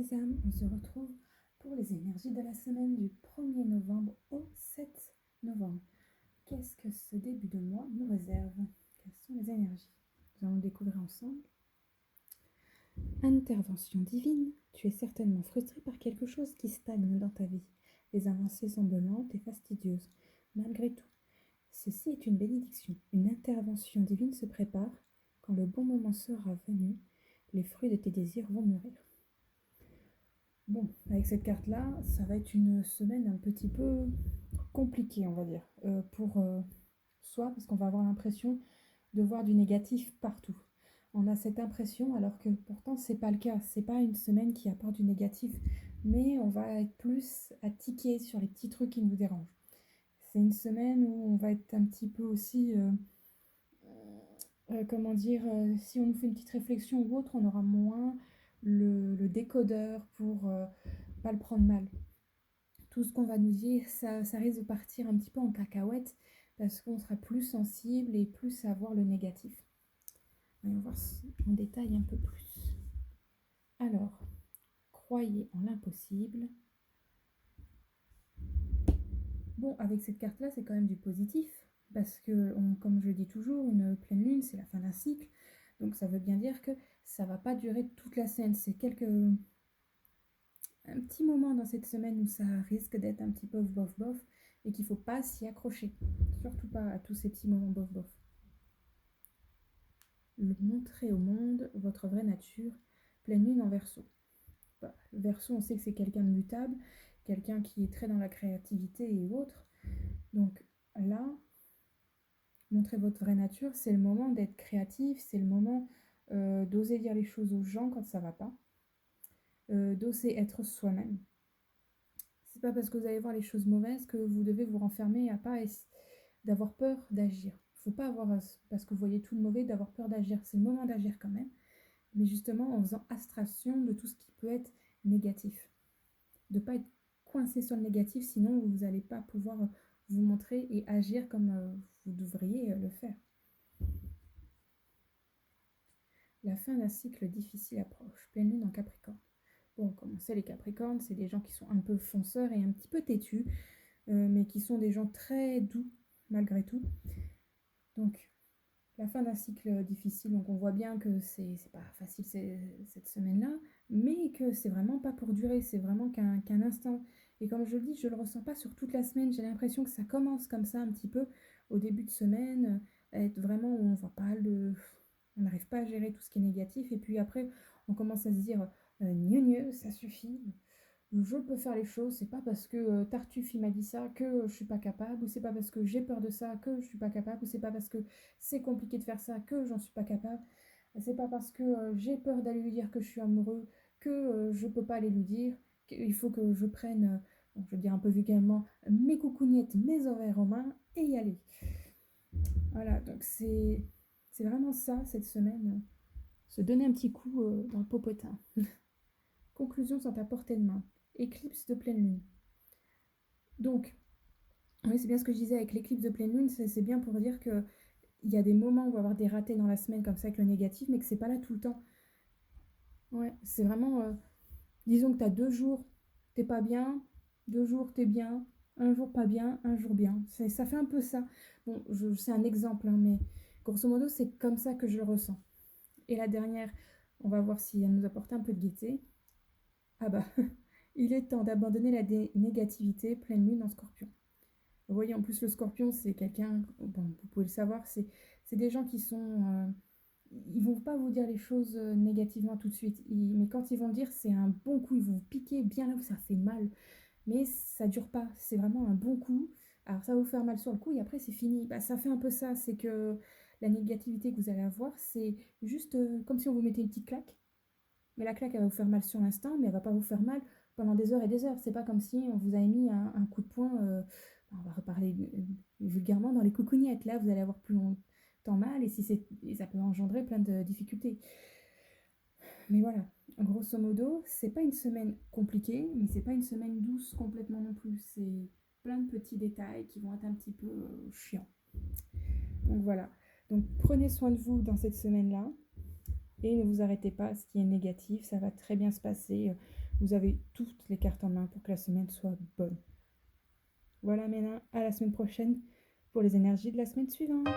les âmes, on se retrouve pour les énergies de la semaine du 1er novembre au 7 novembre. Qu'est-ce que ce début de mois nous réserve? Quelles sont les énergies? Nous allons le découvrir ensemble. Intervention divine, tu es certainement frustré par quelque chose qui stagne dans ta vie. Les avancées semblent lentes et fastidieuses. Malgré tout, ceci est une bénédiction. Une intervention divine se prépare. Quand le bon moment sera venu, les fruits de tes désirs vont mûrir. Bon, avec cette carte-là, ça va être une semaine un petit peu compliquée, on va dire, pour soi, parce qu'on va avoir l'impression de voir du négatif partout. On a cette impression, alors que pourtant, c'est pas le cas. C'est pas une semaine qui apporte du négatif, mais on va être plus à tiquer sur les petits trucs qui nous dérangent. C'est une semaine où on va être un petit peu aussi, comment dire, si on nous fait une petite réflexion ou autre, on aura moins le décodeur pour pas le prendre mal. Tout ce qu'on va nous dire, ça risque de partir un petit peu en cacahuète parce qu'on sera plus sensible et plus à voir le négatif. Allons voir en détail un peu plus. Alors, croyez en l'impossible. Bon, avec cette carte-là, c'est quand même du positif parce que, comme je le dis toujours, une pleine lune, c'est la fin d'un cycle. Donc ça veut bien dire que ça ne va pas durer toute la semaine. C'est un petit moment dans cette semaine où ça risque d'être un petit peu bof bof et qu'il ne faut pas s'y accrocher. Surtout pas à tous ces petits moments bof bof. Montrer au monde votre vraie nature, pleine lune en Verseau. Le Verseau, on sait que c'est quelqu'un de mutable, quelqu'un qui est très dans la créativité et autres. Donc là, montrer votre vraie nature, c'est le moment d'être créatif, c'est le moment d'oser dire les choses aux gens quand ça va pas, d'oser être soi-même. C'est pas parce que vous allez voir les choses mauvaises que vous devez vous renfermer à pas d'avoir peur d'agir. Il ne faut pas avoir, parce que vous voyez tout le mauvais, d'avoir peur d'agir. C'est le moment d'agir quand même, mais justement en faisant abstraction de tout ce qui peut être négatif. De ne pas être coincé sur le négatif, sinon vous n'allez pas pouvoir vous montrer et agir comme vous devriez le faire. La fin d'un cycle difficile approche. Pleine lune en Capricorne. Bon, comme on sait, les Capricornes, c'est des gens qui sont un peu fonceurs et un petit peu têtus, mais qui sont des gens très doux malgré tout. Donc, la fin d'un cycle difficile, donc on voit bien que c'est pas facile cette semaine-là, mais que c'est vraiment pas pour durer, c'est vraiment qu'un instant. Et comme je le dis, je le ressens pas sur toute la semaine, j'ai l'impression que ça commence comme ça un petit peu au début de semaine, à être vraiment où on voit pas on n'arrive pas à gérer tout ce qui est négatif, et puis après on commence à se dire gneu, ça suffit, je peux faire les choses, c'est pas parce que Tartuffe il m'a dit ça que je suis pas capable, ou c'est pas parce que j'ai peur de ça que je suis pas capable, ou c'est pas parce que c'est compliqué de faire ça que j'en suis pas capable, c'est pas parce que j'ai peur d'aller lui dire que je suis amoureux que je peux pas aller lui dire, qu'il faut que je prenne, bon, je vais dire un peu vulgairement, mes coucougnettes, mes ovaires en main et y aller. Voilà, donc c'est vraiment ça cette semaine, se donner un petit coup dans le popotin. Conclusion sont à portée de main. Éclipse de pleine lune. Donc, oui, c'est bien ce que je disais avec l'éclipse de pleine lune, c'est bien pour dire que il y a des moments où on va avoir des ratés dans la semaine comme ça avec le négatif, mais que c'est pas là tout le temps. Ouais, c'est vraiment, disons que tu as 2 jours, t'es pas bien, 2 jours t'es bien, un jour pas bien, un jour bien. Ça fait un peu ça. Bon, c'est un exemple, hein, mais grosso modo, c'est comme ça que je le ressens. Et la dernière, on va voir si elle nous apporte un peu de gaieté. Ah bah, il est temps d'abandonner la négativité, pleine lune en Scorpion. Vous voyez, en plus, le Scorpion, c'est quelqu'un, bon, vous pouvez le savoir, c'est des gens qui sont, ils vont pas vous dire les choses négativement tout de suite, mais quand ils vont le dire, c'est un bon coup, ils vont vous piquer bien là où ça fait mal, mais ça dure pas, c'est vraiment un bon coup. Alors ça va vous faire mal sur le coup et après c'est fini. Bah, ça fait un peu ça, c'est que la négativité que vous allez avoir, c'est juste comme si on vous mettait une petite claque. Mais la claque, elle va vous faire mal sur l'instant, mais elle va pas vous faire mal pendant des heures et des heures. C'est pas comme si on vous avait mis un coup de poing, on va reparler vulgairement, dans les coucougnettes. Là, vous allez avoir plus longtemps mal et ça peut engendrer plein de difficultés. Mais voilà, grosso modo, c'est pas une semaine compliquée, mais c'est pas une semaine douce complètement non plus. C'est plein de petits détails qui vont être un petit peu chiants. Donc voilà. Donc prenez soin de vous dans cette semaine-là. et ne vous arrêtez pas à ce qui est négatif, ça va très bien se passer. Vous avez toutes les cartes en main pour que la semaine soit bonne. Voilà, Ménin, à la semaine prochaine pour les énergies de la semaine suivante.